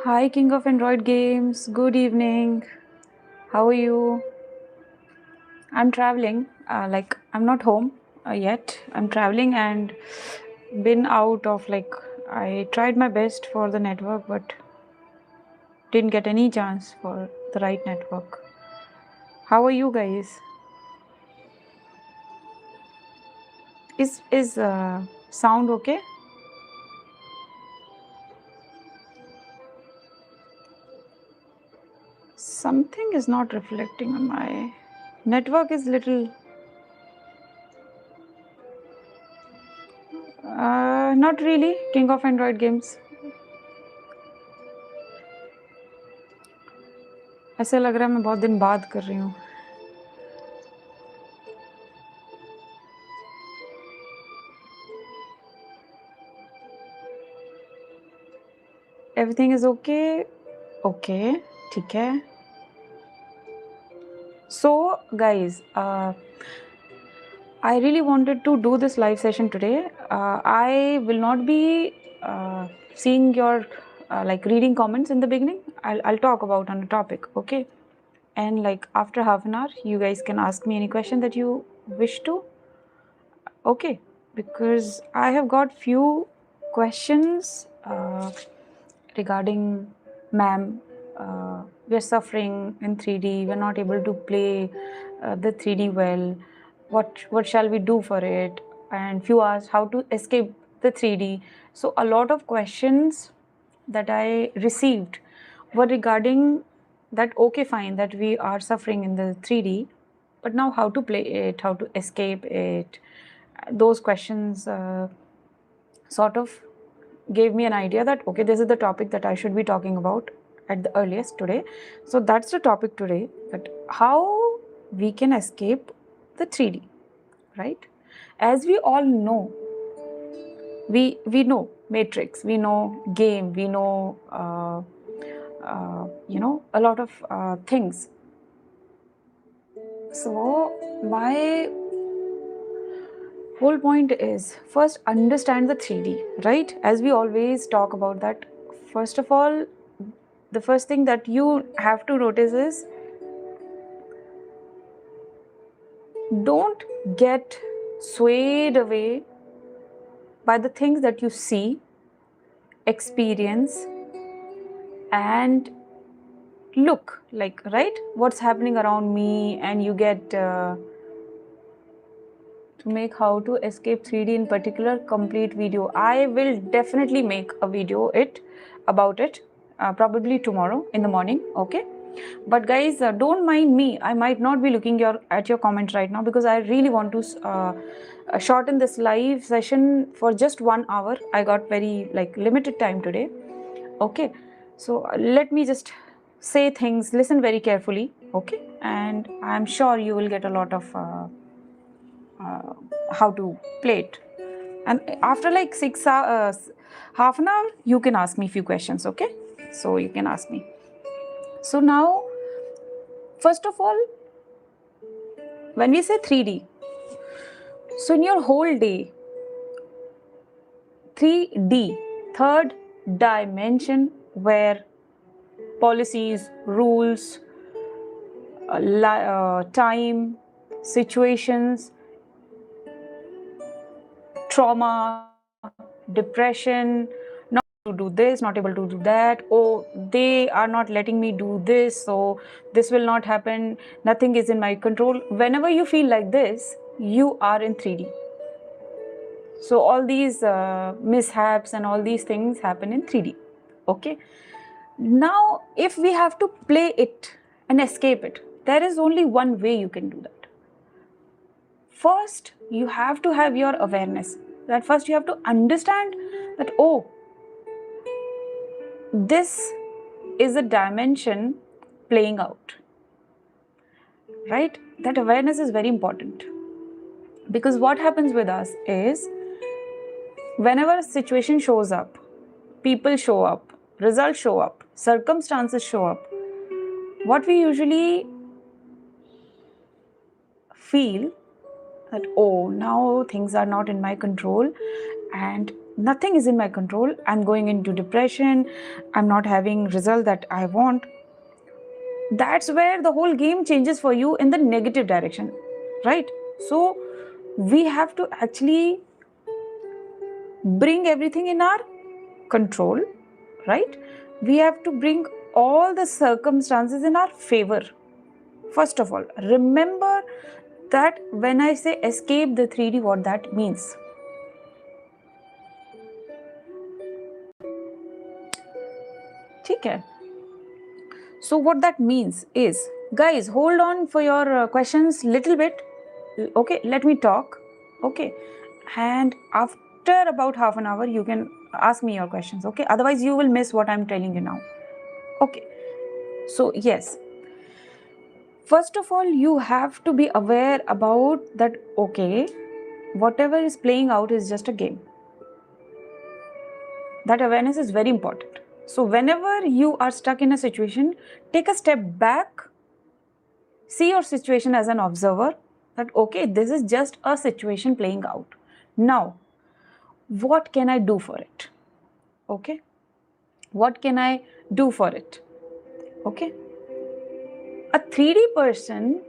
Hi, King of Android Games. Good evening. How are you? I'm traveling. I'm not home yet. I'm traveling and been out of I tried my best for the network, but didn't get any chance for the right network. How are you guys? Is sound okay? Something is not reflecting on my network. Is little not really. King of Android Games. ऐसे लग रहा है मैं बहुत दिन बाद कर रही हूँ. Everything is okay. Okay, ठीक है. So guys, I really wanted to do this live session today. I will not be seeing your reading comments in the beginning. I'll talk about on a topic, okay? And after half an hour, you guys can ask me any question that you wish to. Okay, because I have got few questions regarding ma'am. We're suffering in 3D. We're not able to play the 3D well. What shall we do for it? And few asked how to escape the 3D. So a lot of questions that I received were regarding that. Okay, fine, that we are suffering in the 3D, but now how to play it, how to escape it. Those questions sort of gave me an idea that okay, this is the topic that I should be talking about at the earliest today. So that's the topic today, that how we can escape the 3D, right? As we all know, we know Matrix, we know game, we know a lot of things. So my whole point is first understand the 3D, right? As we always talk about that, first of all, the first thing that you have to notice is don't get swayed away by the things that you see, experience, and look right, what's happening around me, and you get to make how to escape 3D in particular complete video. I will definitely make a video about it probably tomorrow in the morning, okay? But guys, don't mind me. I might not be looking at your comments right now because I really want to shorten this live session for just 1 hour. I got very limited time today, okay? So let me just say things, listen very carefully, okay? And I'm sure you will get a lot of how to play it. And after half an hour, you can ask me a few questions, okay? So you can ask me. So now, first of all, when we say 3D, so in your whole day, 3D, third dimension, where policies, rules, time, situations, trauma, depression, not able to do this, not able to do that, oh, they are not letting me do this, so this will not happen, nothing is in my control. Whenever you feel like this, you are in 3D. So all these mishaps and all these things happen in 3D, okay? Now, if we have to play it and escape it, there is only one way you can do that. First, you have to have your awareness. That first you have to understand that, oh, this is a dimension playing out, right? That awareness is very important, because what happens with us is whenever a situation shows up, people show up, results show up, circumstances show up, what we usually feel that, oh, now things are not in my control and nothing is in my control, I'm going into depression, I'm not having result that I want, that's where the whole game changes for you in the negative direction, right? So we have to actually bring everything in our control, right? We have to bring all the circumstances in our favor. First of all, remember that when I say escape the 3D, what that means. Okay. So what that means is, guys, hold on for your questions little bit. Okay, let me talk. Okay, and after about half an hour, you can ask me your questions. Okay, otherwise you will miss what I'm telling you now. Okay, so yes, first of all, you have to be aware about that. Okay, whatever is playing out is just a game. That awareness is very important. So whenever you are stuck in a situation, take a step back, see your situation as an observer, that okay, this is just a situation playing out. Now, what can I do for it? Okay, what can I do for it? Okay, a 3D person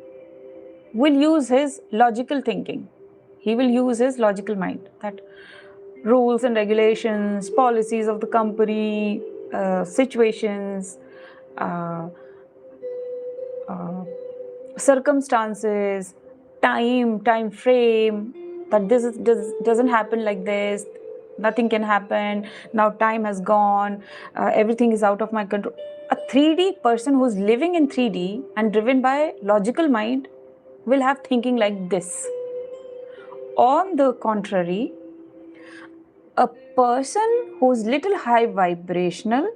will use his logical thinking. He will use his logical mind, that rules and regulations, policies of the company, situations, uh, uh, circumstances, time frame, that doesn't happen like this, nothing can happen, now time has gone, everything is out of my control. A 3D person who's living in 3D and driven by logical mind will have thinking like this. On the contrary, a person who's little high vibrational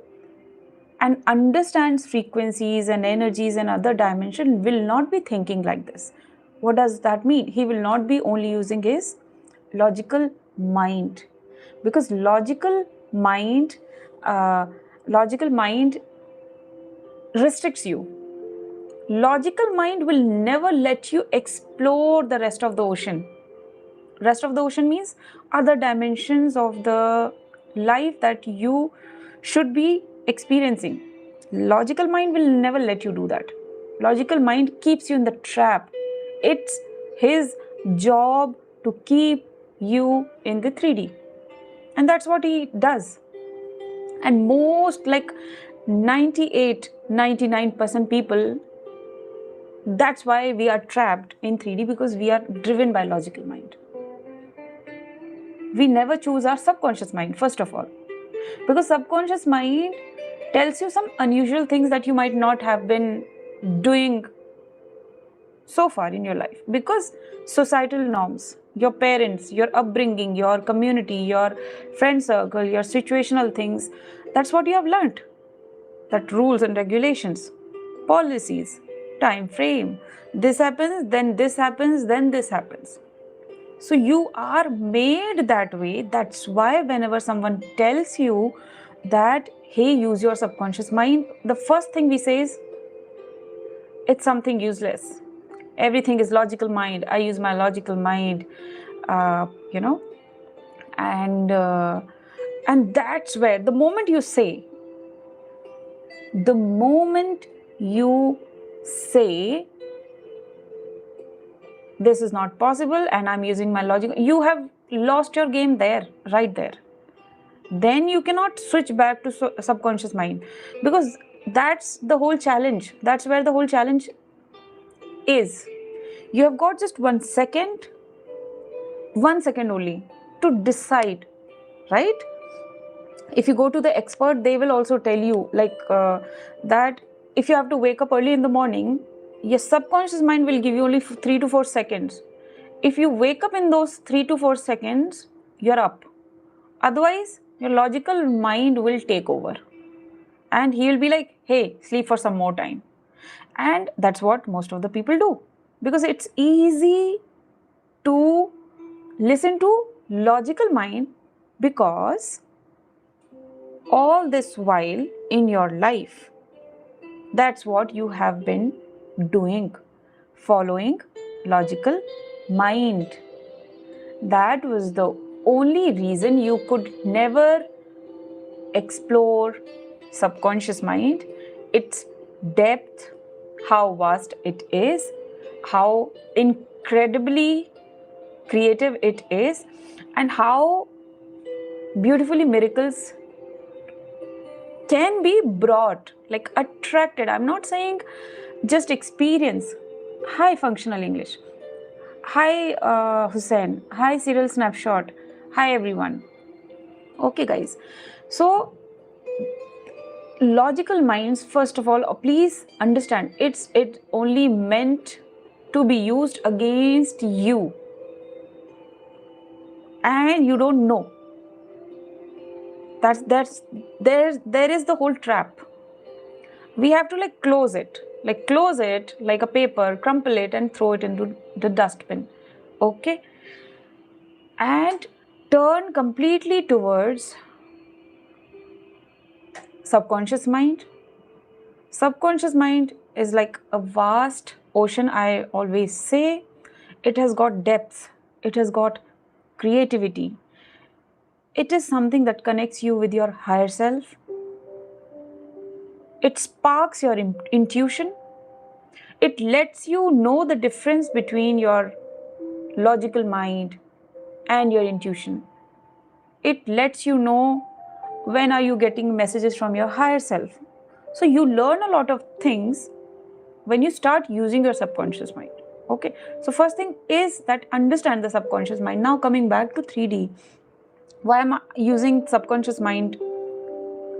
and understands frequencies and energies and other dimensions will not be thinking like this. What does that mean? He will not be only using his logical mind, because logical mind restricts you. Logical mind will never let you explore the rest of the ocean. Rest of the ocean means other dimensions of the life that you should be experiencing. Logical mind will never let you do that. Logical mind keeps you in the trap. It's his job to keep you in the 3D, and that's what he does. And most, like 98-99% people, that's why we are trapped in 3D, because we are driven by logical mind. We never choose our subconscious mind, first of all, because subconscious mind tells you some unusual things that you might not have been doing so far in your life, because societal norms, your parents, your upbringing, your community, your friend circle, your situational things, that's what you have learned. That rules and regulations, policies, time frame, this happens, then this happens, then this happens. So you are made that way. That's why whenever someone tells you that, hey, use your subconscious mind, the first thing we say is, it's something useless. Everything is logical mind. I use my logical mind, you know. And that's where the moment you say this is not possible and I'm using my logic, you have lost your game there, right there. Then you cannot switch back to subconscious mind, because that's the whole challenge. That's where the whole challenge is. You have got just 1 second only to decide, right? If you go to the expert, they will also tell you that if you have to wake up early in the morning, your subconscious mind will give you only 3 to 4 seconds. If you wake up in those 3 to 4 seconds, you're up. Otherwise, your logical mind will take over and he will be like, hey, sleep for some more time. And that's what most of the people do, because it's easy to listen to logical mind, because all this while in your life, that's what you have been doing, following logical mind. That was the only reason you could never explore subconscious mind, its depth, how vast it is, how incredibly creative it is, and how beautifully miracles can be brought, like attracted. I'm not saying just experience. Hi, functional English. Hi, Hussein. Hi, serial snapshot. Hi, everyone. Okay, guys. So, logical minds, first of all, please understand, it only meant to be used against you, and you don't know. There is the whole trap. We have to close it like a paper, crumple it and throw it into the dustbin. Okay, and turn completely towards subconscious mind. Subconscious mind is like a vast ocean, I always say. It has got depth, it has got creativity. It is something that connects you with your higher self. It sparks your intuition. It lets you know the difference between your logical mind and your intuition. It lets you know when are you getting messages from your higher self. So you learn a lot of things when you start using your subconscious mind. Okay, so first thing is that understand the subconscious mind. Now coming back to 3D, why am I using subconscious mind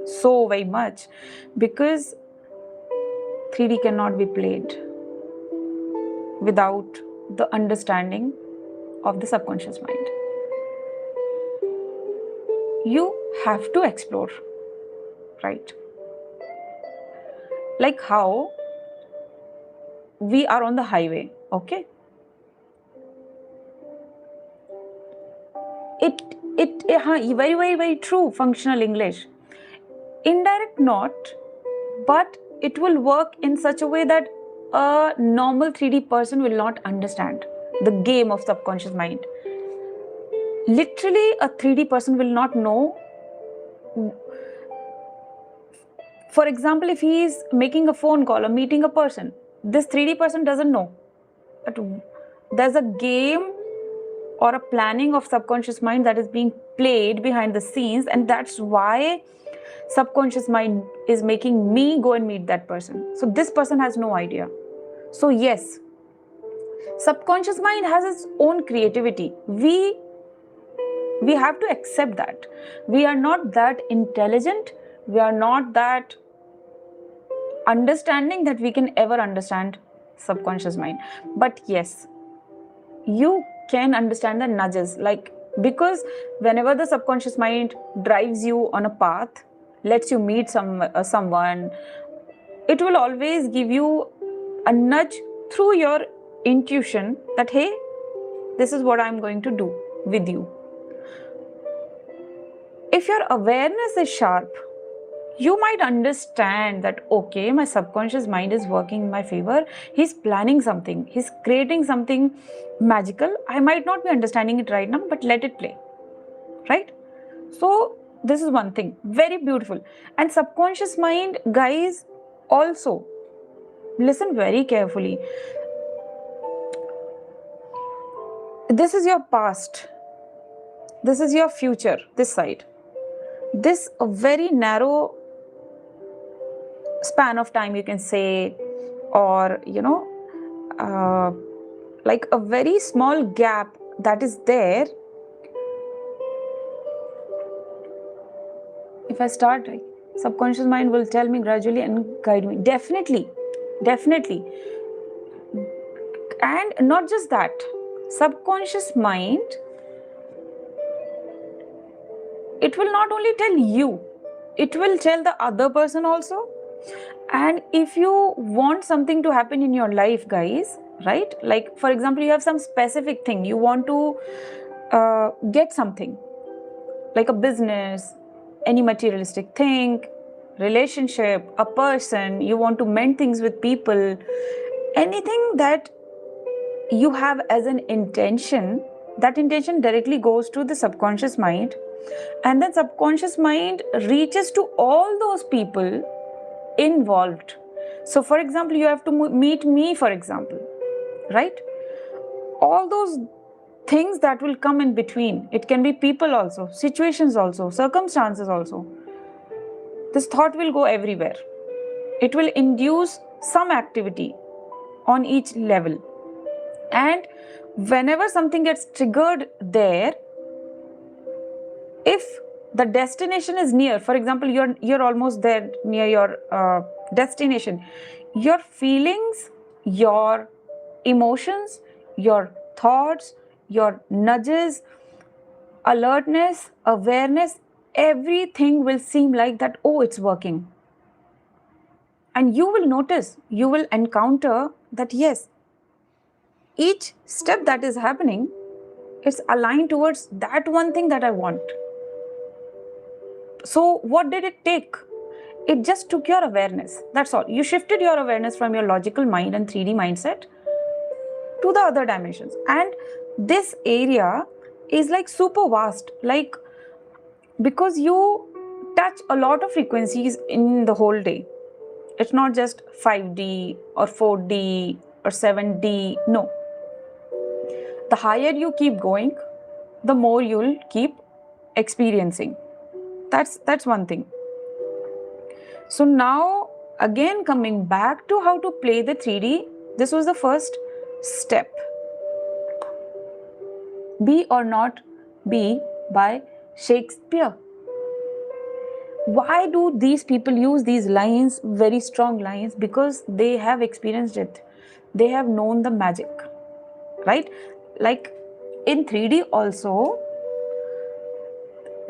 so very much? Because 3D cannot be played without the understanding of the subconscious mind. You have to explore, right? Like how we are on the highway, okay? Very true, functional English. Indirect not, but it will work in such a way that a normal 3D person will not understand the game of subconscious mind. Literally, a 3D person will not know. For example, if he is making a phone call or meeting a person, this 3D person doesn't know. But there's a game or a planning of subconscious mind that is being played behind the scenes, and that's why subconscious mind is making me go and meet that person. So this person has no idea. So yes, subconscious mind has its own creativity. We have to accept that. We are not that intelligent. We are not that understanding that we can ever understand subconscious mind. But yes, you can understand the nudges, because whenever the subconscious mind drives you on a path, lets you meet someone, it will always give you a nudge through your intuition that, hey, this is what I'm going to do with you. If your awareness is sharp, you might understand that, okay, my subconscious mind is working in my favor. He's planning something. He's creating something magical. I might not be understanding it right now, but let it play, right? So this is one thing, very beautiful. And subconscious mind, guys, also, listen very carefully. This is your past. This is your future, this side. This a very narrow span of time, you can say, or like a very small gap that is there. If I start, subconscious mind will tell me gradually and guide me. Definitely. And not just that, subconscious mind, it will not only tell you, it will tell the other person also. And if you want something to happen in your life, guys, right? Like, for example, you have some specific thing, you want to get something, like a business, any materialistic thing, relationship, a person, you want to mend things with people, anything that you have as an intention, That intention directly goes to the subconscious mind, and then subconscious mind reaches to all those people involved. So for example, you have to meet me, for example, right? All those things that will come in between, it can be people also, situations also, circumstances also, this thought will go everywhere. It will induce some activity on each level, and whenever something gets triggered there, if the destination is near, for example, you're almost there near your destination, your feelings, your emotions, your thoughts, your nudges, alertness, awareness, everything will seem like that, oh, it's working. And you will notice, you will encounter that yes, each step that is happening is aligned towards that one thing that I want. So what did it take? It just took your awareness. That's all. You shifted your awareness from your logical mind and 3D mindset to the other dimensions. And this area is like super vast, like because you touch a lot of frequencies in the whole day. It's not just 5D or 4D or 7D. No. The higher you keep going, the more you'll keep experiencing. That's one thing. So now again coming back to how to play the 3D, this was the first step. Be or not be by Shakespeare. Why do these people use these lines, very strong lines? Because they have experienced it. They have known the magic, right? Like in 3D also,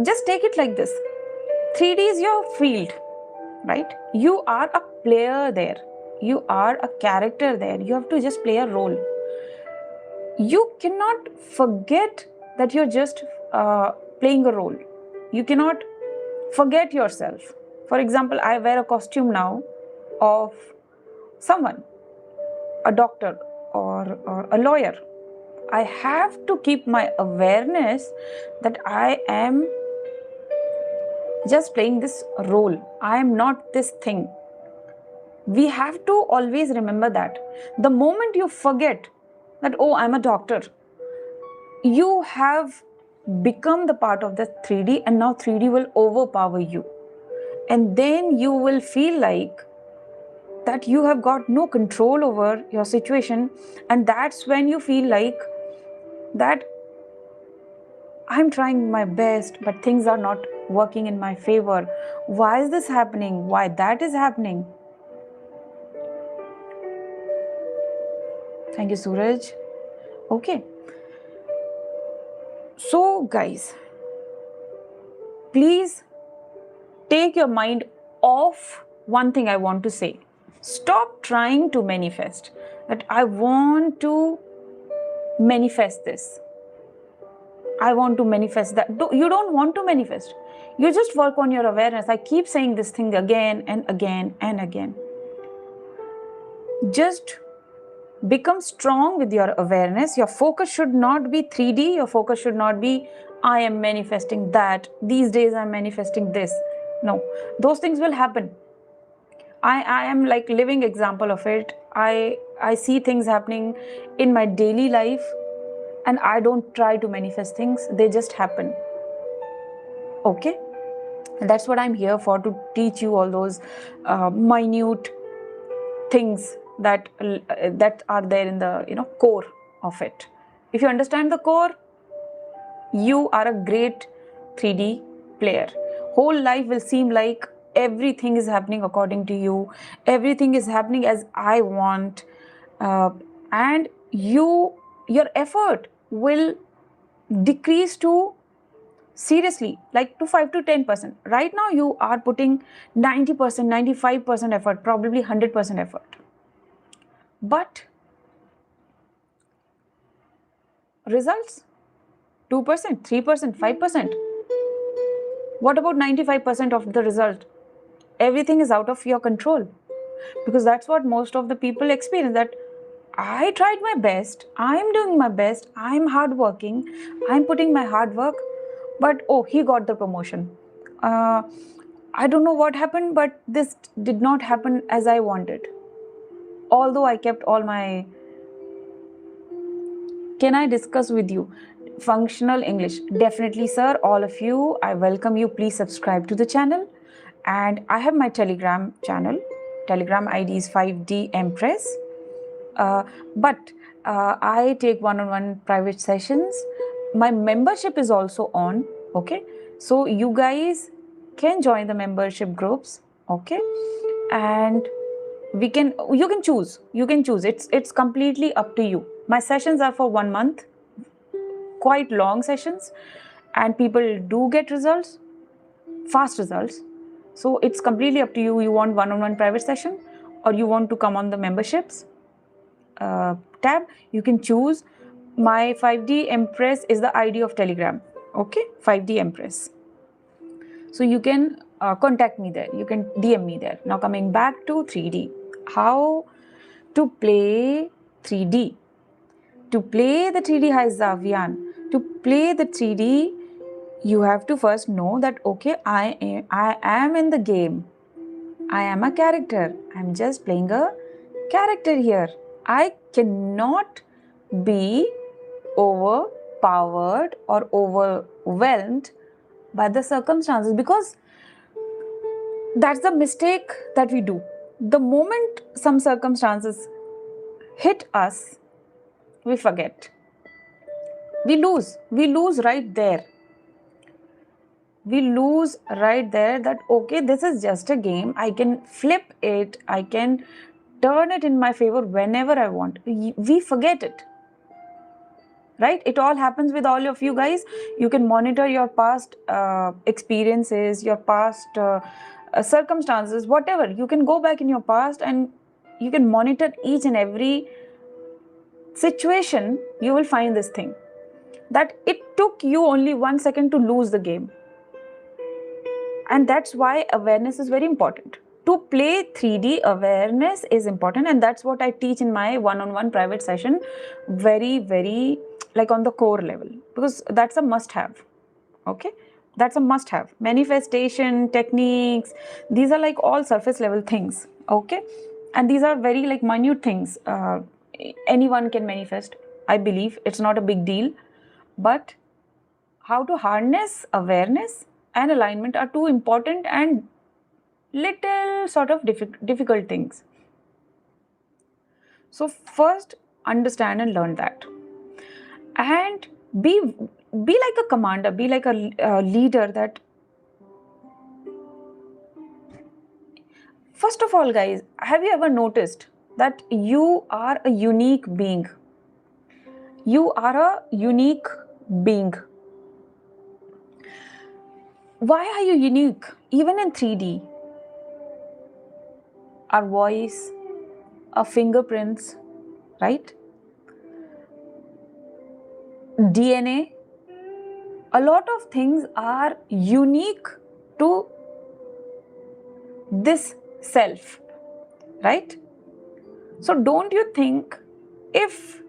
just take it like this. 3D is your field, right? You are a player there. You are a character there. You have to just play a role. You cannot forget that you're just playing a role. You cannot forget yourself. For example, I wear a costume now of someone, a doctor or a lawyer. I have to keep my awareness that I am just playing this role. I am not this thing. We have to always remember that. The moment you forget that, oh, I'm a doctor, you have become the part of the 3D, and now 3D will overpower you. And then you will feel like that you have got no control over your situation, and that's when you feel like that I'm trying my best, but things are not working in my favor. Why is this happening? Why that is happening? Thank you, Suraj. Okay. So, guys, please take your mind off one thing I want to say. Stop trying to manifest that I want to manifest this. I want to manifest that. You don't want to manifest. You just work on your awareness. I keep saying this thing again and again and again. Just become strong with your awareness. Your focus should not be 3D. Your focus should not be, I am manifesting that. These days I'm manifesting this. No, those things will happen. I am like living example of it. I see things happening in my daily life, and I don't try to manifest things. They just happen. Okay? And that's what I'm here for, to teach you all those minute things that are there in the core of it. If you understand the core, you are a great 3D player. Whole life will seem like everything is happening according to you. Everything is happening as I want, and your effort will decrease to, seriously, like to 5 to 10%. Right now you are putting 90%, 95% effort, probably 100% effort. But results 2%, 3%, 5%. What about 95% of the result? Everything is out of your control, because that's what most of the people experience, that I tried my best. I'm doing my best. I'm hardworking. I'm putting my hard work. But oh, he got the promotion. I don't know what happened, but this did not happen as I wanted. Although I kept all my. Can I discuss with you? Functional English. Definitely, sir. All of you, I welcome you. Please subscribe to the channel. And I have my Telegram channel. Telegram ID is 5D Empress. But I take one-on-one private sessions. My membership is also on. Okay. So you guys can join the membership groups. Okay. And you can choose. It's completely up to you. My sessions are for 1 month, quite long sessions, and people do get results, fast results. So it's completely up to you. You want one-on-one private session, or you want to come on the memberships tab. You can choose. My 5D Empress is the ID of Telegram. Okay, 5D Empress. So you can contact me there. You can DM me there. Now coming back to 3D. How to play 3D? To play the 3D Haizavian, to play the 3D, you have to first know that, okay, I am in the game. I am a character. I'm just playing a character here. I cannot be overpowered or overwhelmed by the circumstances, because that's the mistake that we do. The moment some circumstances hit us, we forget. We lose right there. We lose right there that, okay, this is just a game. I can flip it. I can turn it in my favor whenever I want. We forget it. Right? It all happens with all of you guys. You can monitor your past experiences, your past circumstances, whatever. You can go back in your past and you can monitor each and every situation. You will find this thing, that it took you only 1 second to lose the game. And that's why awareness is very important. To play 3D, awareness is important, and that's what I teach in my one-on-one private session, very, very like on the core level, because that's a must-have. Okay, that's a must-have. Manifestation techniques, these are like all surface level things. Okay, and these are very like minute things. Anyone can manifest. I believe it's not a big deal, but how to harness awareness and alignment are two important and little sort of difficult things. So first, understand and learn that, and be like a commander, be like a leader. That first of all, guys, have you ever noticed that you are a unique being? You are a unique being. Why are you unique? Even in 3D, our voice, our fingerprints, right? DNA, a lot of things are unique to this self, right? So don't you think, if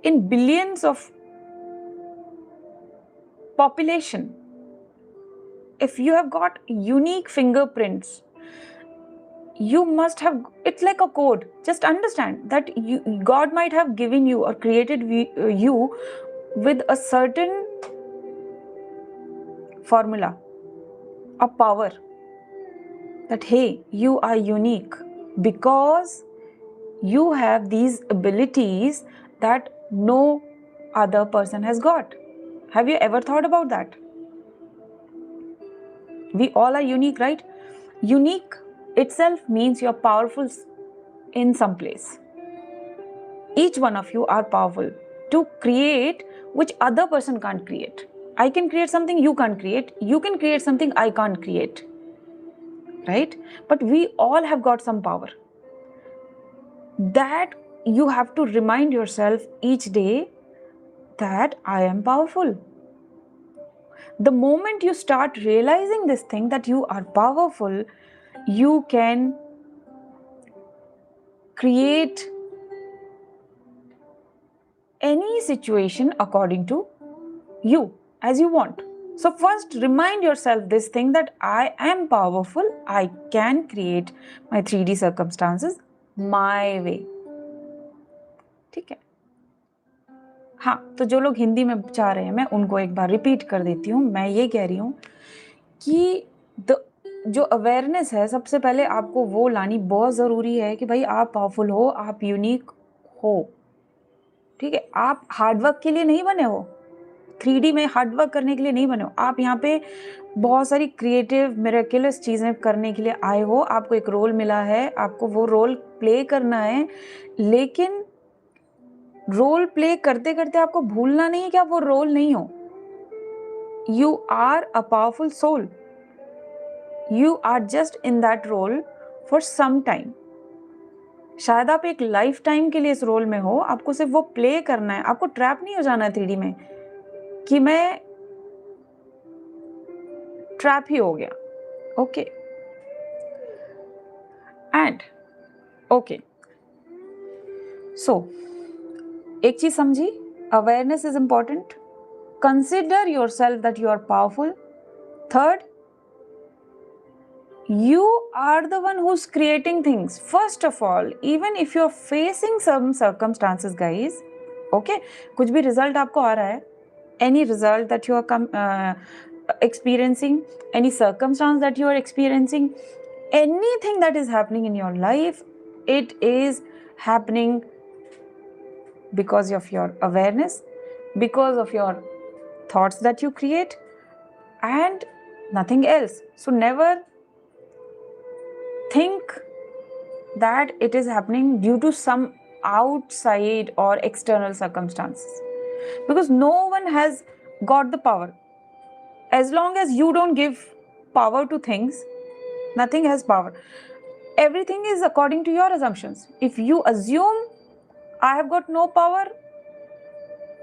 in billions of population, if you have got unique fingerprints, you must have, it's like a code. Just understand that God might have given you or created you with a certain formula, a power, that hey, you are unique because you have these abilities that no other person has got. Have you ever thought about that? We all are unique, right? Unique itself means you're powerful in some place. Each one of you are powerful to create which other person can't create. I can create something you can't create. You can create something I can't create. Right? But we all have got some power. That you have to remind yourself each day that I am powerful. The moment you start realizing this thing, that you are powerful, you can create any situation according to you, as you want. So first remind yourself this thing that I am powerful, I can create my 3D circumstances my way. ठीक है? हाँ, तो जो लोग हिंदी में चाह रहे हैं, मैं उनको एक बार रिपीट कर देती हूँ. मैं ये कह रही हूँ कि जो अवेयरनेस है, सबसे पहले आपको वो लानी बहुत ज़रूरी है कि भाई आप पावरफुल हो, आप यूनिक हो. ठीक है? आप हार्डवर्क के लिए नहीं बने हो. 3D में हार्डवर्क करने के लिए नहीं बने हो. आप यहाँ पे बहुत सारी क्रिएटिव मिरेकुलस चीज़ें करने के लिए आए हो. आपको एक रोल मिला है, आपको वो रोल प्ले करना है, लेकिन रोल प्ले करते करते आपको भूलना नहीं है कि आप वो रोल नहीं हो. You are a powerful soul. You are just in that role for some time. शायद आप एक लाइफ टाइम के लिए इस रोल में हो. आपको सिर्फ वो प्ले करना है. आपको ट्रैप नहीं हो जाना है 3D में कि मैं ट्रैप ही हो गया. ओके एंड ओके, सो एक चीज समझी, awareness is important. Consider yourself that you are powerful. Third, you are the one who's creating things. First of all, even if you're facing some circumstances, guys, okay, कुछ भी result आपको आ रहा है, any result that you are experiencing, any circumstance that you are experiencing, anything that is happening in your life, it is happening because of your awareness, because of your thoughts that you create, and nothing else. So never think that it is happening due to some outside or external circumstances, because no one has got the power. As long as you don't give power to things, nothing has power. Everything is according to your assumptions. If you assume I have got no power,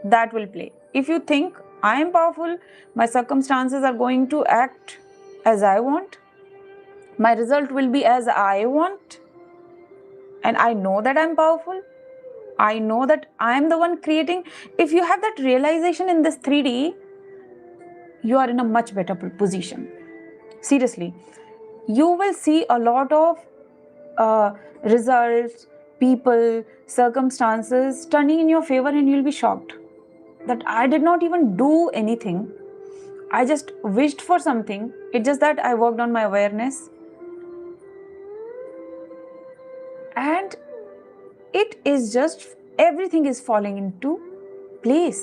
that will play. If you think I am powerful, my circumstances are going to act as I want, my result will be as I want, and I know that I'm powerful, I know that I'm the one creating. If you have that realization in this 3D, you are in a much better position. Seriously, you will see a lot of results, people, circumstances turning in your favor, and you'll be shocked that I did not even do anything. I just wished for something. It's just that I worked on my awareness, and it is just everything is falling into place.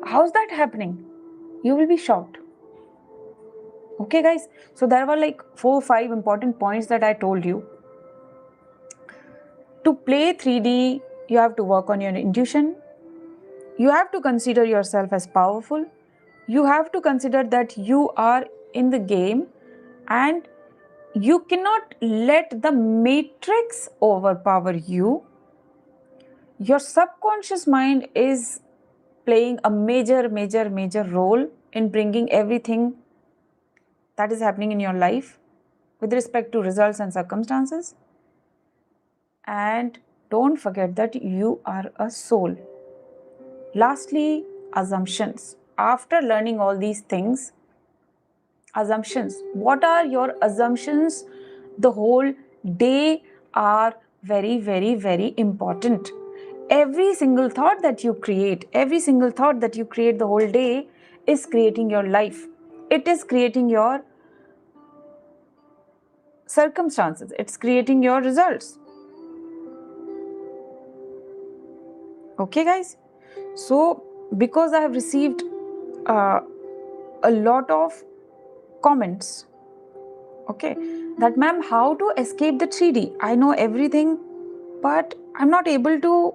How's that happening? You will be shocked. Okay, guys, so there were like 4 or 5 important points that I told you. To play 3D, you have to work on your intuition. You have to consider yourself as powerful. You have to consider that you are in the game, and you cannot let the matrix overpower you. Your subconscious mind is playing a major role in bringing everything that is happening in your life with respect to results and circumstances. And don't forget that you are a soul. Lastly, assumptions. After learning all these things, assumptions. What are your assumptions the whole day are very important. Every single thought that you create, the whole day is creating your life. It is creating your circumstances. It's creating your results. Okay, guys? So, because I have received a lot of comments, okay, that ma'am, how to escape the 3D? I know everything, but I'm not able to,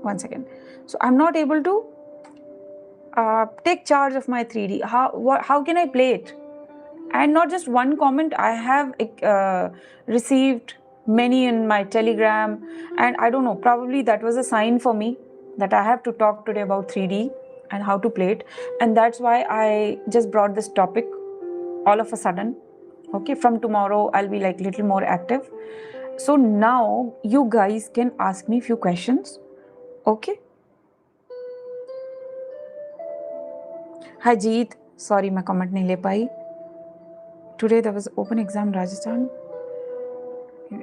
one second. So, I'm not able to take charge of my 3D. How can I play it? And not just one comment, I have received many in my Telegram, and I don't know, probably that was a sign for me that I have to talk today about 3D and how to play it. And that's why I just brought this topic all of a sudden. Okay, from tomorrow I'll be like little more active. So now you guys can ask me few questions. Okay. Hi Jeet, sorry मैं comment नहीं ले पाई. Today there was open exam Rajasthan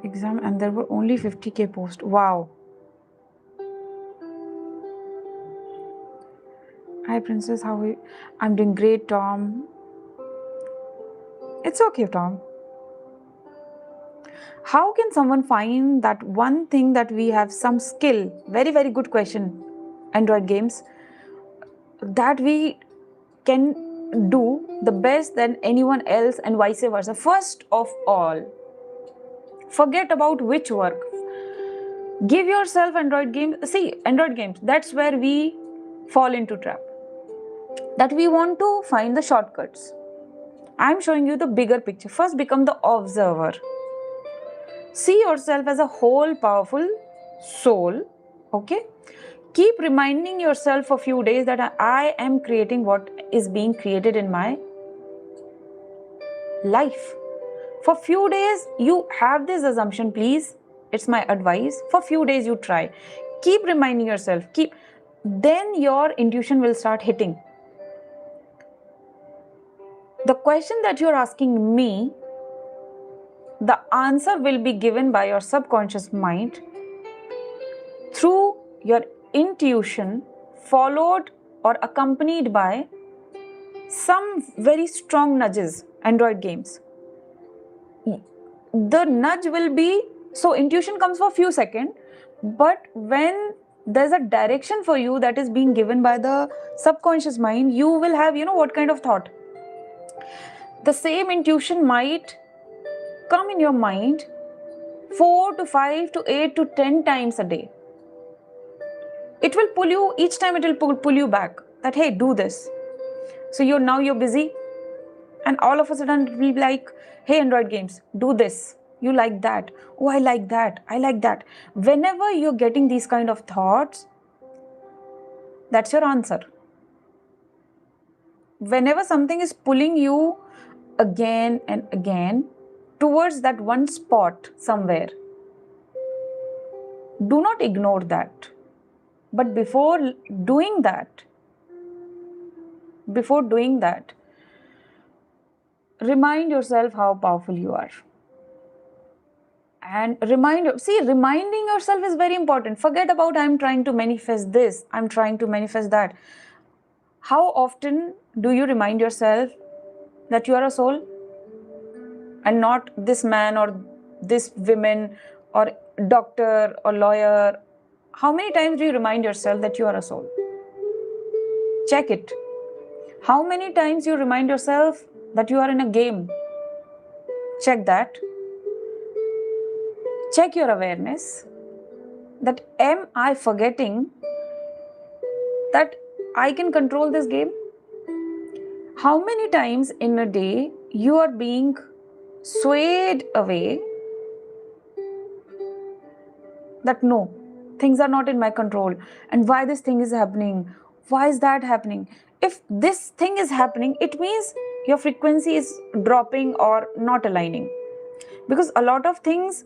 exam and there were only 50k posts. Wow. Hi Princess, how are you? I'm doing great, Tom. It's okay, Tom. How can someone find that one thing that we have some skill? Very, very good question. Android games that we can do the best than anyone else and vice versa. First of all, forget about which work. Give yourself Android games. See, Android games, that's where we fall into trap. That we want to find the shortcuts. I'm showing you the bigger picture. First, become the observer. See yourself as a whole powerful soul. Okay? Keep reminding yourself a few days that I am creating what is being created in my life. For few days, you have this assumption, please. It's my advice. For few days, you try. Keep reminding yourself. Then your intuition will start hitting. The question that you're asking me, the answer will be given by your subconscious mind through your intuition, followed or accompanied by some very strong nudges. Android games, the nudge will be, so intuition comes for a few seconds, but when there's a direction for you that is being given by the subconscious mind, you will have, what kind of thought. The same intuition might come in your mind 4 to 5 to 8 to 10 times a day. It will pull you, each time it will pull you back that, hey, do this. So you're busy, and all of a sudden it will be like, hey, Android games, do this. You like that. Oh, I like that. I like that. Whenever you're getting these kind of thoughts, that's your answer. Whenever something is pulling you again and again towards that one spot somewhere, do not ignore that. But before doing that, remind yourself how powerful you are. And reminding yourself is very important. Forget about I'm trying to manifest this, I'm trying to manifest that. How often do you remind yourself that you are a soul and not this man or this woman or doctor or lawyer? How many times do you remind yourself that you are a soul? Check it. How many times you remind yourself that you are in a game? Check that. Check your awareness. That am I forgetting that I can control this game? How many times in a day you are being swayed away that no, things are not in my control, and why this thing is happening, why is that happening? If this thing is happening, it means your frequency is dropping or not aligning, because a lot of things,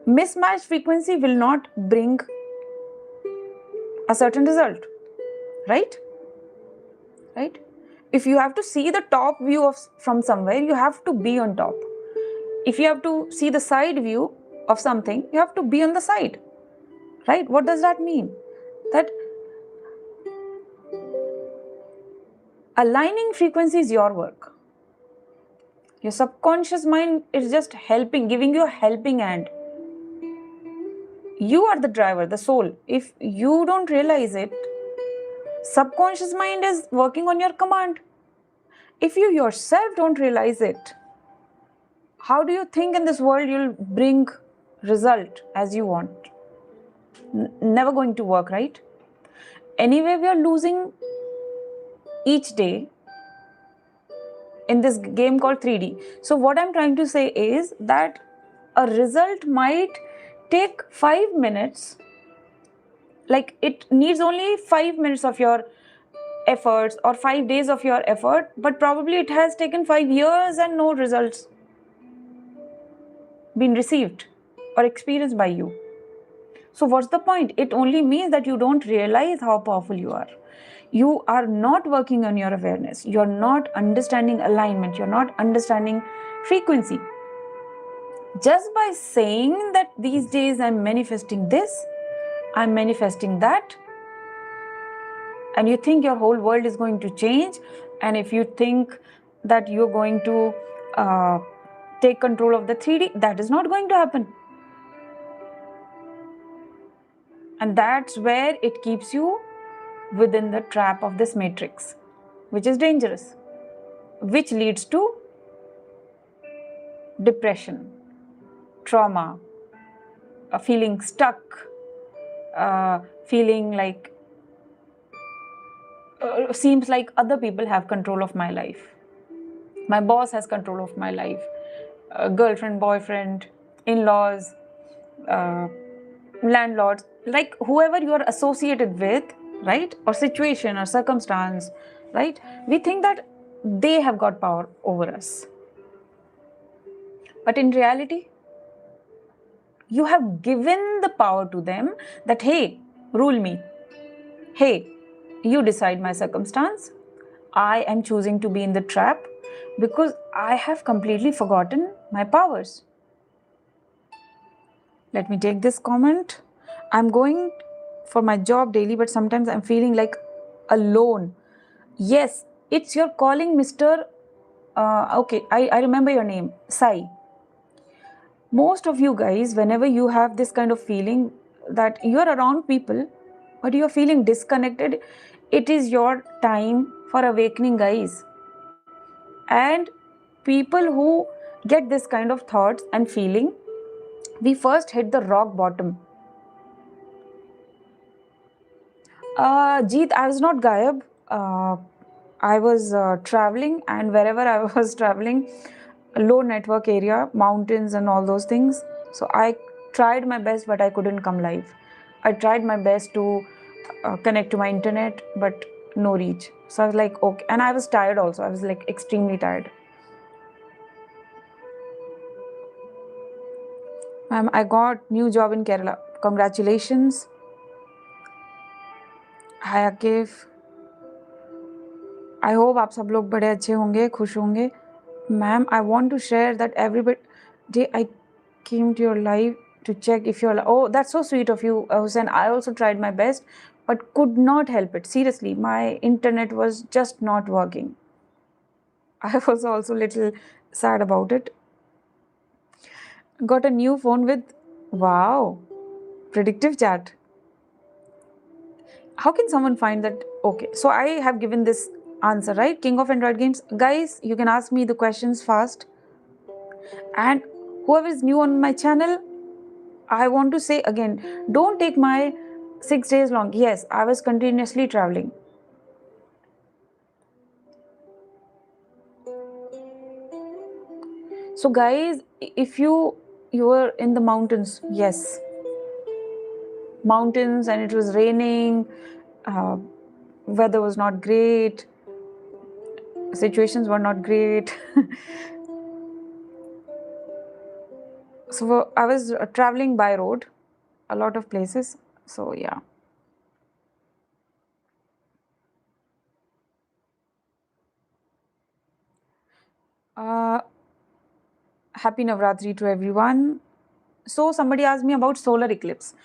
mismatched frequency will not bring a certain result, right? If you have to see the top view from somewhere, you have to be on top. If you have to see the side view of something, you have to be on the side, right? What does that mean? That aligning frequency is your work. Your subconscious mind is just helping, giving you a helping hand. You are the driver, the soul. If you don't realize it, subconscious mind is working on your command. If you yourself don't realize it, how do you think in this world you'll bring result as you want? Never going to work, right? Anyway, we are losing each day in this game called 3D. So what I'm trying to say is that a result might take 5 minutes, like it needs only 5 minutes of your efforts or 5 days of your effort, but probably it has taken 5 years and no results been received or experienced by you. So what's the point? It only means that you don't realize how powerful you are. You are not working on your awareness. You're not understanding alignment. You're not understanding frequency. Just by saying that these days I'm manifesting this, I'm manifesting that, and you think your whole world is going to change, and if you think that you're going to take control of the 3D, that is not going to happen. And that's where it keeps you within the trap of this matrix, which is dangerous, which leads to depression, trauma, feeling stuck, feeling like seems like other people have control of my life. My boss has control of my life. Girlfriend, boyfriend, in-laws, uh, landlords, like whoever you are associated with, right? Or situation or circumstance, right? We think that they have got power over us. But in reality, you have given the power to them that, hey, rule me. Hey, you decide my circumstance. I am choosing to be in the trap because I have completely forgotten my powers. Let me take this comment. I'm going for my job daily, but sometimes I'm feeling like alone. Yes, it's your calling, Mr. Okay, I remember your name, Sai. Most of you guys, whenever you have this kind of feeling that you're around people, but you're feeling disconnected, it is your time for awakening, guys. And people who get this kind of thoughts and feeling, we first hit the rock bottom. Jeet, I was not Gayab. I was traveling, and wherever I was traveling, low network area, mountains, and all those things. So I tried my best, but I couldn't come live. I tried my best to connect to my internet, but no reach. So I was like, okay. And I was tired also. I was like extremely tired. Ma'am, I got new job in Kerala. Congratulations. Hi Akif. I hope आप सब लोग बड़े अच्छे होंगे, खुश होंगे. Ma'am, I want to share that everybody, I came to your live to check if you're, oh, that's so sweet of you, Hussein. I also tried my best, but could not help it. Seriously, my internet was just not working. I was also a little sad about it. Got a new phone with, wow, predictive chat. How can someone find that? Okay, so I have given this answer, right? King of Android games. Guys, you can ask me the questions fast. And whoever is new on my channel, I want to say again, don't take my 6 days long. Yes, I was continuously traveling. So guys, if you were in the mountains, yes, mountains, and it was raining, weather was not great, situations were not great. So I was traveling by road a lot of places. So yeah. Happy Navratri to everyone. So somebody asked me about solar eclipse.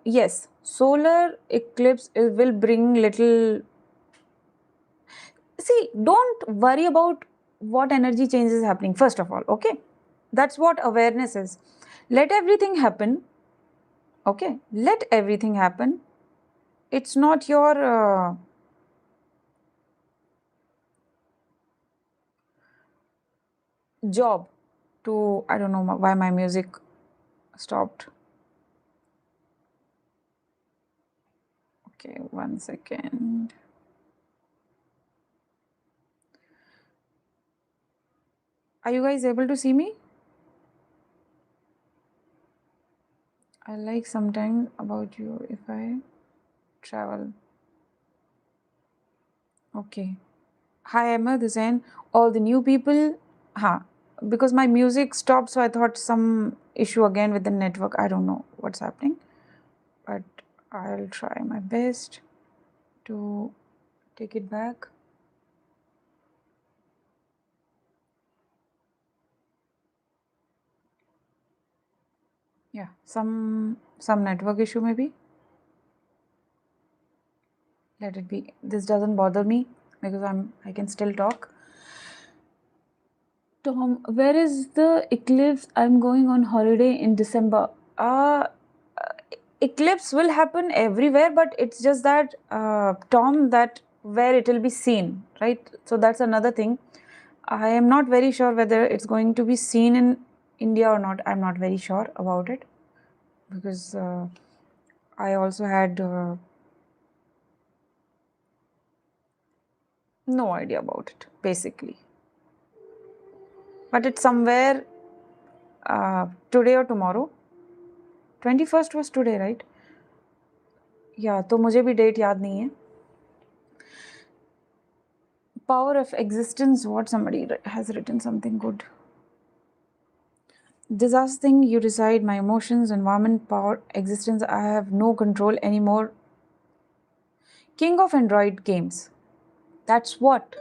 Yes, solar eclipse will bring little. See, don't worry about what energy change is happening, first of all, okay? That's what awareness is. Let everything happen, okay? Let everything happen. It's not your job to, I don't know why my music stopped. Okay, 1 second. Are you guys able to see me? I like sometimes about you if I travel. Okay. Hi, Ahmed Hussain. All the new people. Because my music stopped, so I thought some issue again with the network. I don't know what's happening. but I'll try my best to take it back. Yeah, some network issue maybe. Let it be. This doesn't bother me because I can still talk. Tom, where is the eclipse? I'm going on holiday in December. Eclipse will happen everywhere, but it's just that, Tom, that where it will be seen, right? So that's another thing. I am not very sure whether it's going to be seen in India or not. I'm not very sure about it because I also had no idea about it, basically. But it's somewhere today or tomorrow. 21st was today, right? Yeah, तो मुझे भी date याद नहीं है. Power of existence, what somebody has written something good. Disaster thing, you decide. My emotions, environment, power, existence, I have no control anymore. King of Android games. That's what.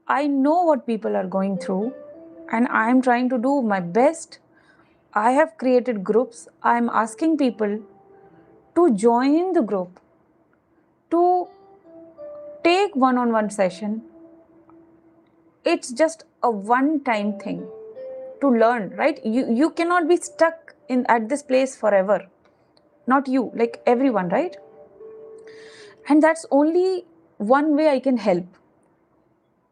I know what people are going through and I am trying to do my best. I have created groups. I am asking people to join the group, to take one-on-one session. It's just a one-time thing to learn, right? You cannot be stuck at this place forever. Not you, like everyone, right? And that's only one way I can help.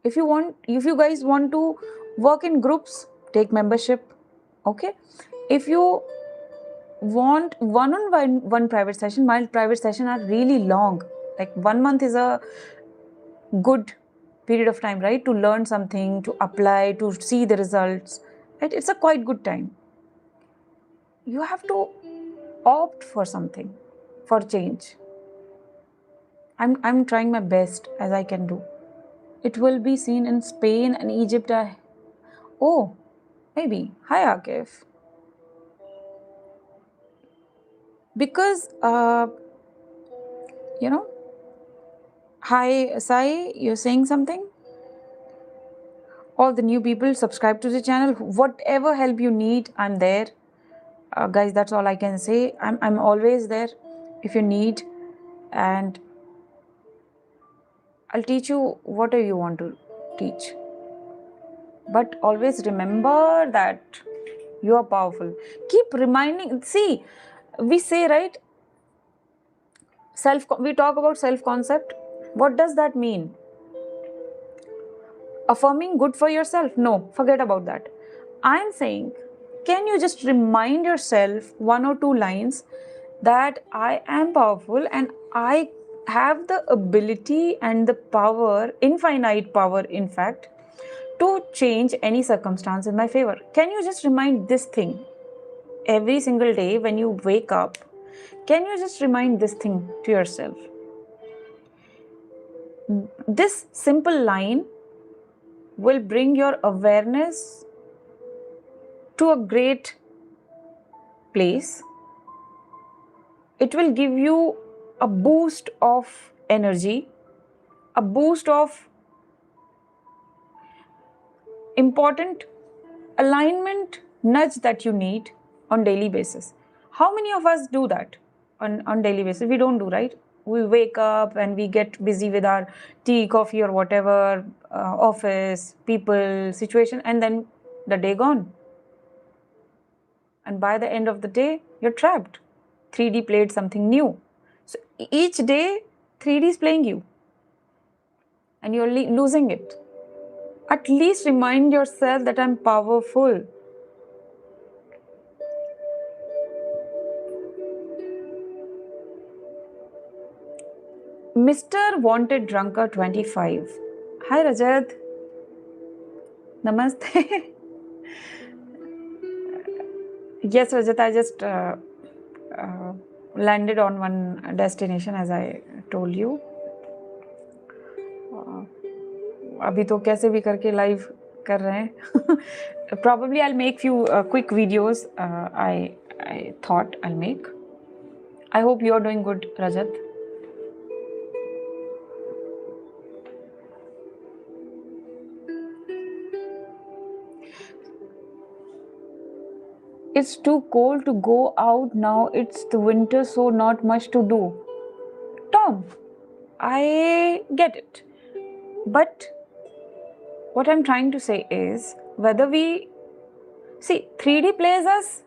If you guys want to work in groups, take membership. Okay? If you want one private session, my private session are really long. Like 1 month is a good period of time, right? To learn something, to apply, to see the results. Right? It's a quite good time. You have to opt for something, for change. I'm trying my best as I can do. It will be seen in Spain and Egypt. Oh, maybe. Hi, Akif. Because, hi, Sai, you're saying something? All the new people, subscribe to the channel. Whatever help you need, I'm there. Guys, that's all I can say. I'm always there if you need. And I'll teach you whatever you want to teach. But always remember that you are powerful. Keep reminding. See, we say, right? We talk about self-concept. What does that mean? Affirming good for yourself? No, forget about that. I'm saying, can you just remind yourself 1 or 2 lines that I am powerful and I have the ability and the power, infinite power, in fact, to change any circumstance in my favor. Can you just remind this thing every single day when you wake up? Can you just remind this thing to yourself? This simple line will bring your awareness to a great place. It will give you a boost of energy, a boost of important alignment nudge that you need on daily basis. How many of us do that on daily basis? We don't do, right? We wake up and we get busy with our tea, coffee or whatever, office, people, situation, and then the day gone. And by the end of the day, you're trapped. 3D played something new. So each day, 3D is playing you. And you're losing it. At least remind yourself that I'm powerful. Mr. Wanted Drunker 25. Hi Rajat. Namaste. Yes, Rajat, I just landed on one destination as I told you. अभी तो कैसे भी करके live कर रहे हैं. Probably I'll make few quick videos. I thought I'll make. I hope you're doing good, Rajat. It's too cold to go out now. It's the winter, so not much to do. Tom, I get it. But what I'm trying to say is whether we see 3D plays us,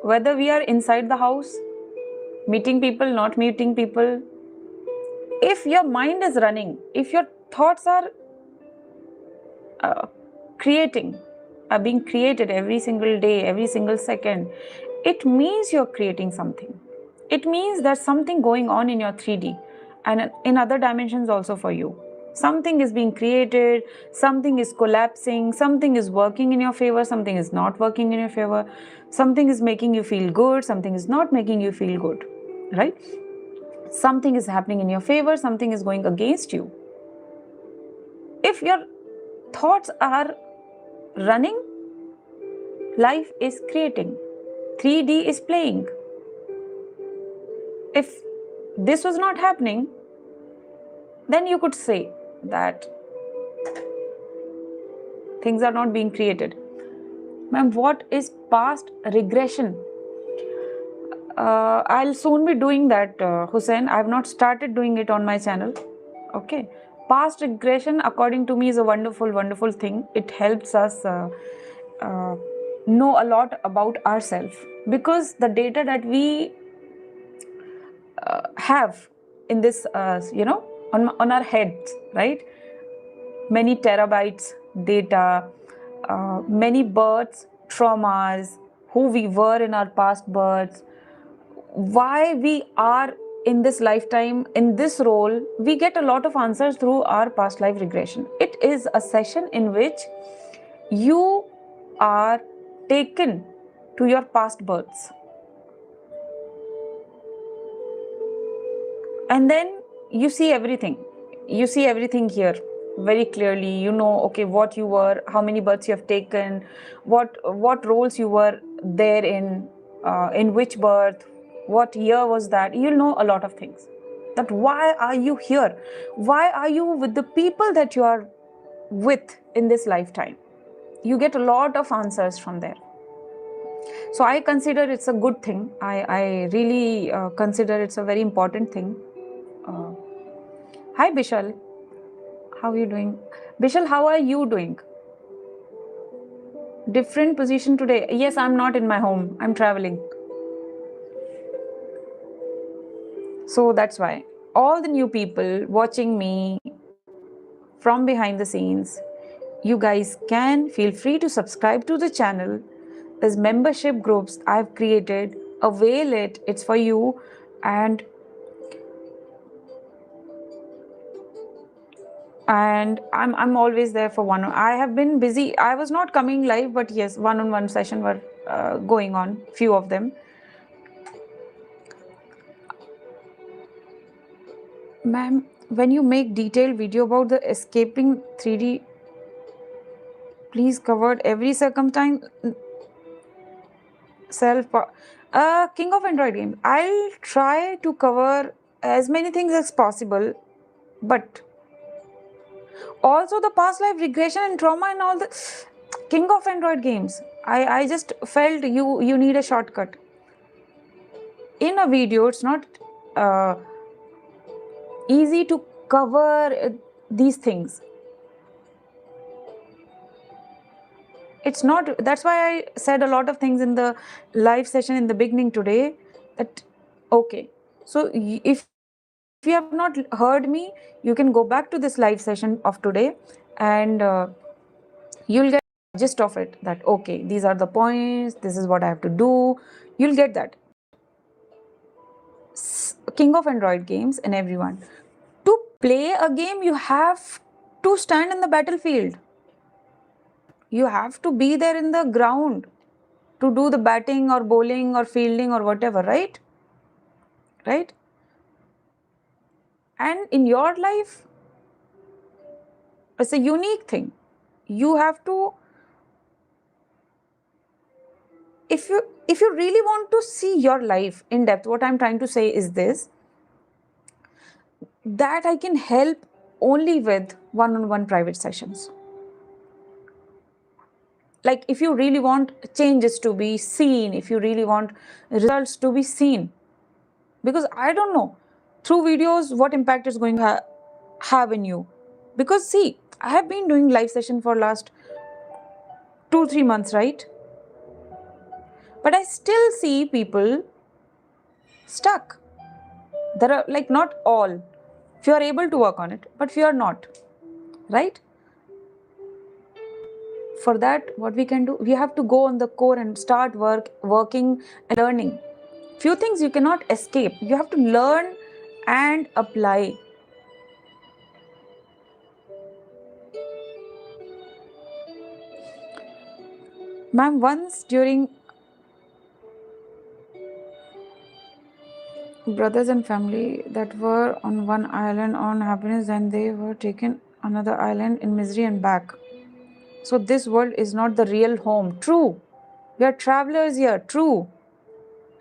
whether we are inside the house, meeting people, not meeting people. If your mind is running, if your thoughts are uh, creating, are being created every single day, every single second, it means you're creating something. It means there's something going on in your 3D and in other dimensions also for you. Something is being created, something is collapsing, something is working in your favor, something is not working in your favor, something is making you feel good, something is not making you feel good, right? Something is happening in your favor, something is going against you. If your thoughts are running, life is creating, 3D is playing. If this was not happening, then you could say that things are not being created. Ma'am, what is past regression? I'll soon be doing that, Hussein. I have not started doing it on my channel. Okay. Past regression, according to me, is a wonderful, wonderful thing. It helps us know a lot about ourselves, because the data that we have in this, on our heads, right? Many terabytes data, many births, traumas, who we were in our past births, why we are in this lifetime, in this role. We get a lot of answers through our past life regression. It is a session in which you are taken to your past births. And then you see everything. You see everything here very clearly. You know, okay, what you were, how many births you have taken, what roles you were there in which birth, what year was that. You'll know a lot of things. That why are you here? Why are you with the people that you are with in this lifetime? You get a lot of answers from there. So I consider it's a good thing. I really consider it's a very important thing. Hi Bishal, how are you doing? Bishal, how are you doing? Different position today. Yes, I'm not in my home. I'm traveling. So that's why. All the new people watching me from behind the scenes, you guys can feel free to subscribe to the channel. There's membership groups I've created. Avail it. It's for you. And I'm always there for one. I have been busy. I was not coming live, but yes, one-on-one session were going on, few of them. Ma'am, when you make detailed video about the escaping 3D, please covered every circumstance. King of Android games. I'll try to cover as many things as possible, but also the past life regression and trauma and all the King of Android games. I just felt you need a shortcut. In a video, it's not easy to cover these things. It's not, that's why I said a lot of things in the live session in the beginning today, that okay, so if you have not heard me, you can go back to this live session of today and you'll get the gist of it, that okay, these are the points, this is what I have to do. You'll get that. King of Android games and everyone, to play a game you have to stand in the battlefield. You have to be there in the ground to do the batting or bowling or fielding or whatever, right? Right? And in your life, it's a unique thing. You have to if you really want to see your life in depth, what I'm trying to say is this, that I can help only with one-on-one private sessions. Like if you really want changes to be seen, if you really want results to be seen, because I don't know through videos what impact it's going to have in you. Because see, I have been doing live session for last 2-3 months, right? But I still see people stuck. There are, like, not all. Few are able to work on it, but few are not, right? For that, what we can do, we have to go on the core and start working and learning. Few things you cannot escape. You have to learn and apply. Ma'am, once during brothers and family that were on one island on happiness, and they were taken another island in misery and back. So this world is not the real home. True. We are travelers here. True.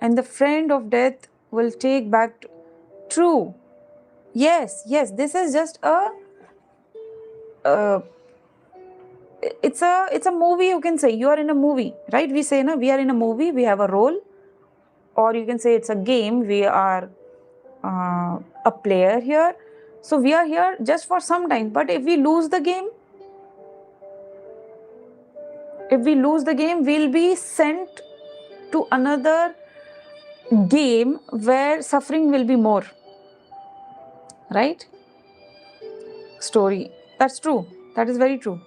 And the friend of death will take back. True. Yes, yes. This is just a. It's a movie. You can say you are in a movie, right? We say, no, we are in a movie. We have a role, or you can say it's a game. We are a player here. So we are here just for some time. But if we lose the game, we'll be sent to another game where suffering will be more. Right? Story. That's true. That is very true.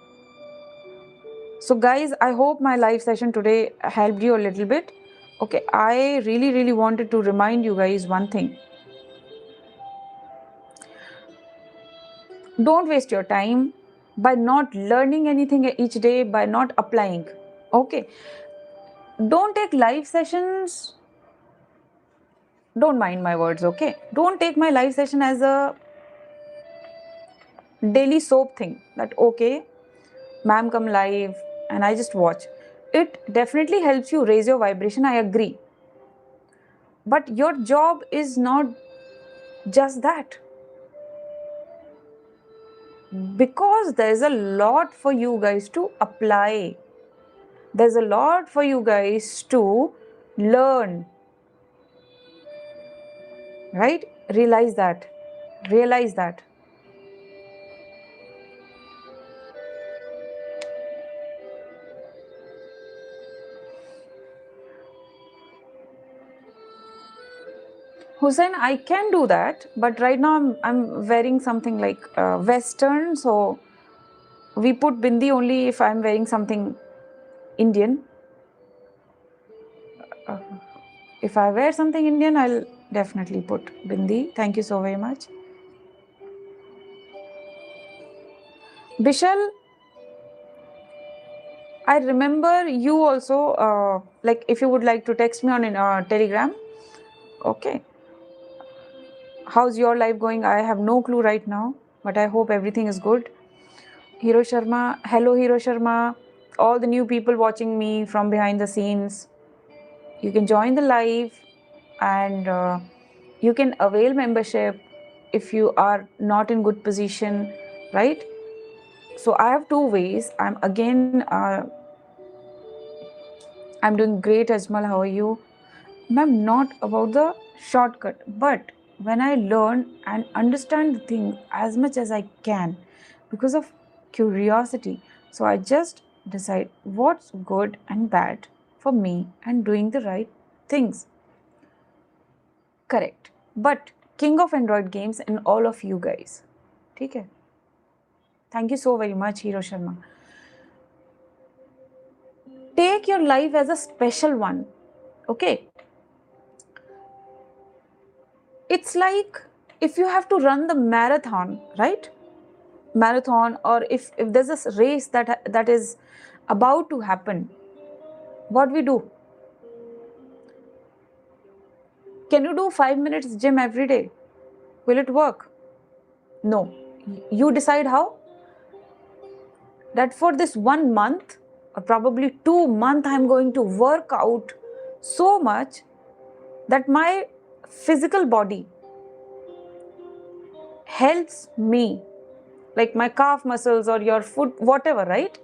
So guys, I hope my live session today helped you a little bit. Okay, I really wanted to remind you guys one thing. Don't waste your time by not learning anything each day, by not applying. Okay. Don't take live sessions. Don't mind my words, okay? Don't take my live session as a daily soap thing. That, okay, ma'am come live and I just watch. It definitely helps you raise your vibration, I agree. But your job is not just that. Because there's a lot for you guys to apply. There's a lot for you guys to learn. Right? Realize that. Realize that. Hussein, I can do that, but right now I'm wearing something like Western, so we put bindi only if I'm wearing something Indian. If I wear something Indian, I'll definitely put bindi. Thank you so very much. Bishal, I remember you also, like if you would like to text me on Telegram. Okay. How's your life going? I have no clue right now, but I hope everything is good. Hero Sharma, hello Hero Sharma, all the new people watching me from behind the scenes. You can join the live and you can avail membership if you are not in good position, right? So I have two ways. I'm doing great, Ajmal. How are you? Ma'am, not about the shortcut, but when I learn and understand the thing as much as I can because of curiosity. So I just decide what's good and bad for me and doing the right things. Correct. But king of Android games and all of you guys. Okay? Thank you so very much, Hero Sharma. Take your life as a special one. Okay? It's like if you have to run the marathon, right? Marathon, or if there's a race that is about to happen, what we do? Can you do 5 minutes gym every day? Will it work? No. You decide how? That for this 1 month, or probably 2 months, I'm going to work out so much that my physical body helps me, like my calf muscles or your foot, whatever, right?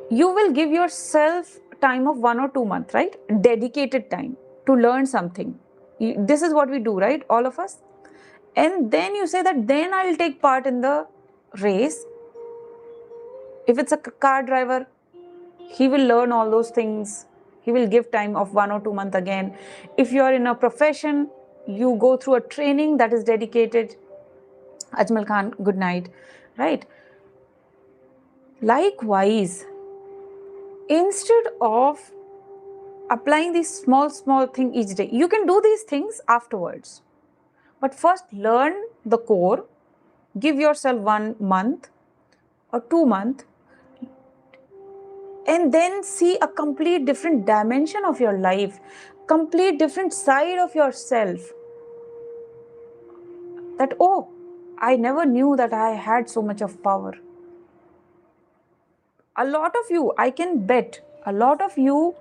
You will give yourself time of 1 or 2 months, right? Dedicated time to learn something. This is what we do, right? All of us. And then you say that then I'll take part in the race. If it's a car driver, he will learn all those things. He will give time of 1 or 2 months again. If you are in a profession, you go through a training that is dedicated. Ajmal Khan, good night, right? Likewise, instead of applying these small thing each day, you can do these things afterwards. But first learn the core, give yourself 1 month or 2 months, and then see a complete different dimension of your life, complete different side of yourself. That, oh, I never knew that I had so much of power. A lot of you, I can bet, a lot of you,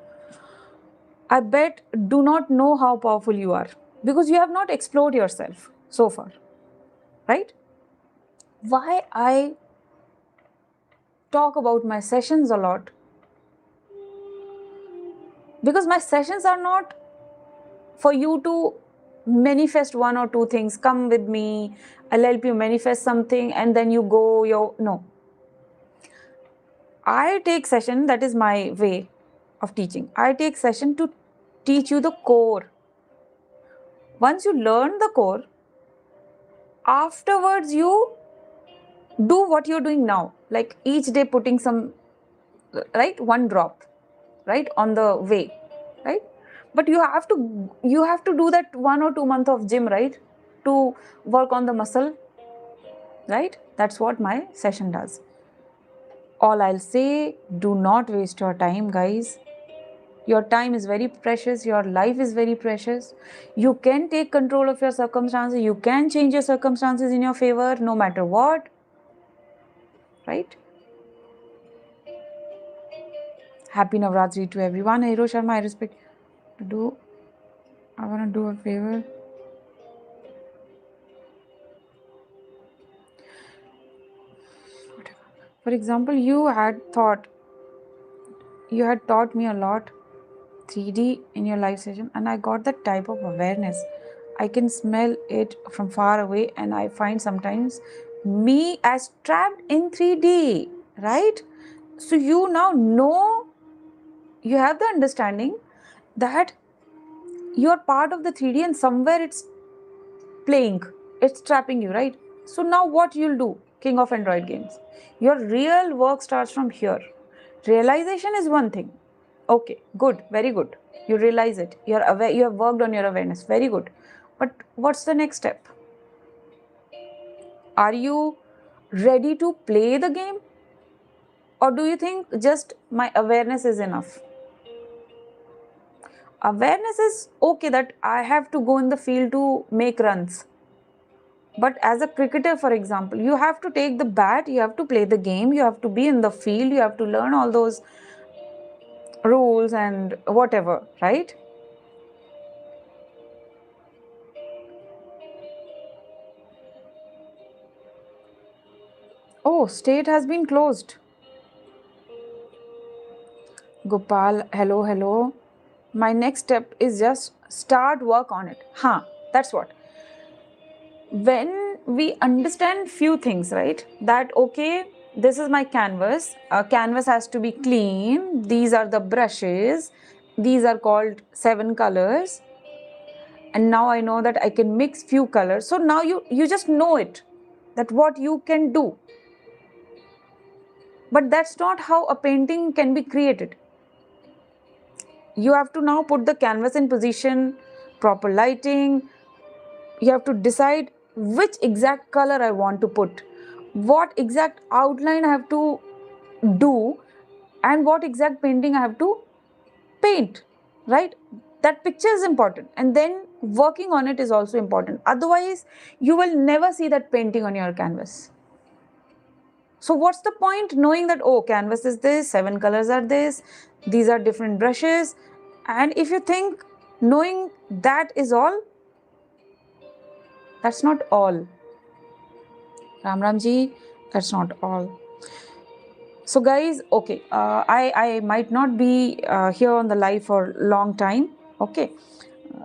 I bet, do not know how powerful you are because you have not explored yourself so far, right? Why I talk about my sessions a lot? Because my sessions are not for you to manifest 1 or 2 things. Come with me, I'll help you manifest something, and then you go no. I take session, that is my way of teaching. I take session to teach you the core. Once you learn the core, afterwards you do what you're doing now, like each day putting some, right, one drop, right, on the way, right? But you have to do that 1 or 2 months of gym, right, to work on the muscle, right? That's what my session does. All I'll say, do not waste your time, guys. Your time is very precious. Your life is very precious. You can take control of your circumstances. You can change your circumstances in your favor no matter what, right? Happy Navratri to everyone. Hero Sharma, I respect. I want to do a favor. For example, you had taught me a lot 3D in your live session, and I got that type of awareness. I can smell it from far away, and I find sometimes me as trapped in 3D, right? So you now know, you have the understanding that you're part of the 3D and somewhere it's playing, it's trapping you, right? So now what you'll do, king of Android games, your real work starts from here. Realization is one thing. Okay, good, very good. You realize it. You're aware, you have worked on your awareness. Very good. But what's the next step? Are you ready to play the game? Or do you think just my awareness is enough? Awareness is okay that I have to go in the field to make runs. But as a cricketer, for example, you have to take the bat, you have to play the game, you have to be in the field, you have to learn all those rules and whatever, right? Oh, state has been closed. Gopal, hello, hello. My next step is just start work on it. That's what. When we understand few things, right? That, okay, this is my canvas. Canvas has to be clean. These are the brushes. These are called 7 colors. And now I know that I can mix few colors. So now you just know it, that what you can do. But that's not how a painting can be created. You have to now put the canvas in position, proper lighting. You have to decide which exact color I want to put, what exact outline I have to do, and what exact painting I have to paint, right? That picture is important, and then working on it is also important. Otherwise, you will never see that painting on your canvas. So what's the point knowing that, oh, canvas is this, 7 colors are this, these are different brushes, and if you think knowing that is all, that's not all. Ram Ramji, that's not all. So guys, okay, I might not be here on the live for long time. Okay,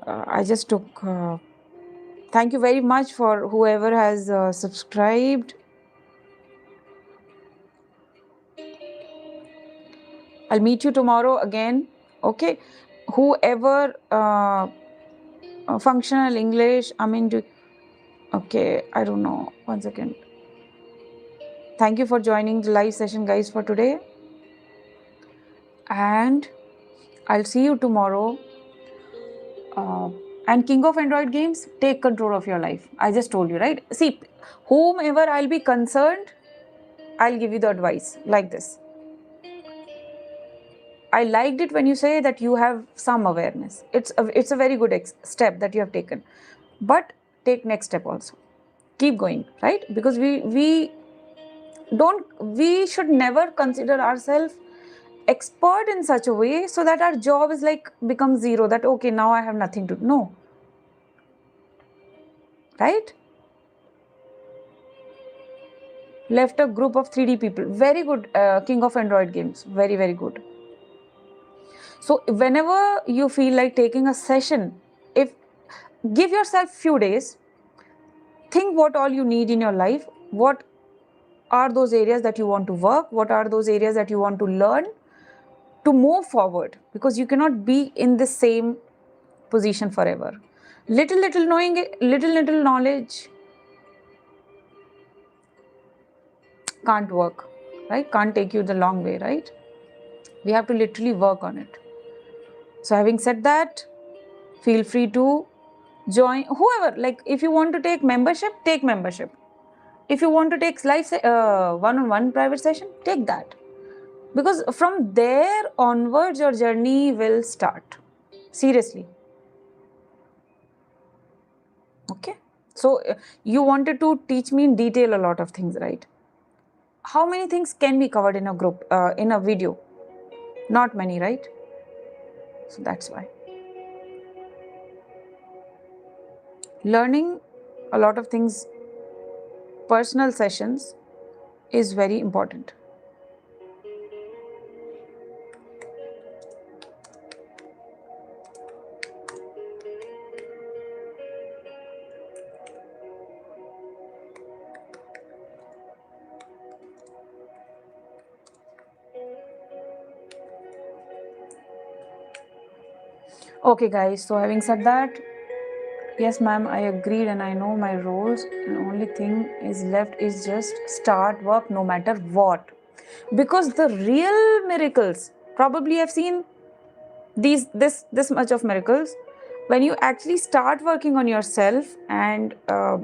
I just took. Thank you very much for whoever has subscribed. I'll meet you tomorrow again. Okay, whoever functional English. I mean, okay, I don't know. One second. Thank you for joining the live session, guys, for today. And I'll see you tomorrow. And King of Android games, take control of your life. I just told you, right? See, whomever I'll be concerned, I'll give you the advice like this. I liked it when you say that you have some awareness. It's a very good step that you have taken. But take next step also. Keep going, right? Because we should never consider ourselves expert in such a way so that our job is like becomes zero, that okay, now I have nothing to do. No. Right? Left a group of 3D people. Very good. King of Android games. Very, very good. So whenever you feel like taking a session, give yourself few days, think what all you need in your life, what are those areas that you want to work, what are those areas that you want to learn to move forward, because you cannot be in the same position forever. Little knowing, little knowledge can't work, right? Can't take you the long way, right? We have to literally work on it. So having said that, feel free to join whoever, like if you want to take membership, take membership. If you want to take live one-on-one private session, take that. Because from there onwards, your journey will start. Seriously. Okay. So you wanted to teach me in detail a lot of things, right? How many things can be covered in a group, in a video? Not many, right? So that's why. Learning a lot of things, personal sessions, is very important. Okay guys, so having said that, yes ma'am, I agreed and I know my roles, and only thing is left is just start work no matter what. Because the real miracles, probably I've seen this much of miracles, when you actually start working on yourself and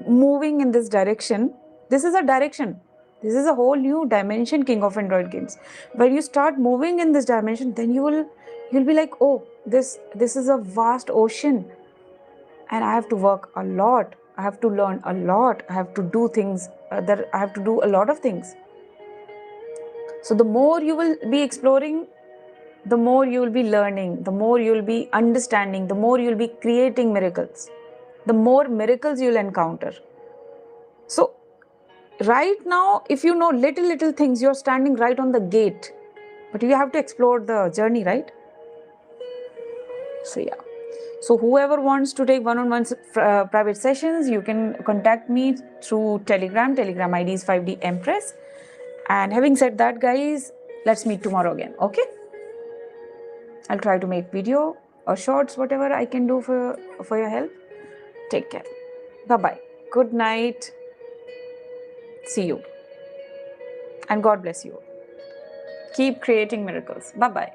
moving in this direction. This is a direction. This is a whole new dimension, King of Android games. When you start moving in this dimension, then you'll be like, oh, this is a vast ocean, and I have to work a lot. I have to learn a lot. I have to do things that I have to do a lot of things. So the more you will be exploring, the more you will be learning, the more you will be understanding, the more you will be creating miracles, the more miracles you will encounter. So right now, if you know little things, you're standing right on the gate, but you have to explore the journey, right? So yeah. So whoever wants to take one-on-one private sessions, you can contact me through Telegram. Telegram ID is 5D Empress. And having said that, guys, let's meet tomorrow again, okay? I'll try to make video or shorts, whatever I can do for your help. Take care. Bye-bye. Good night. See you. And God bless you. Keep creating miracles. Bye-bye.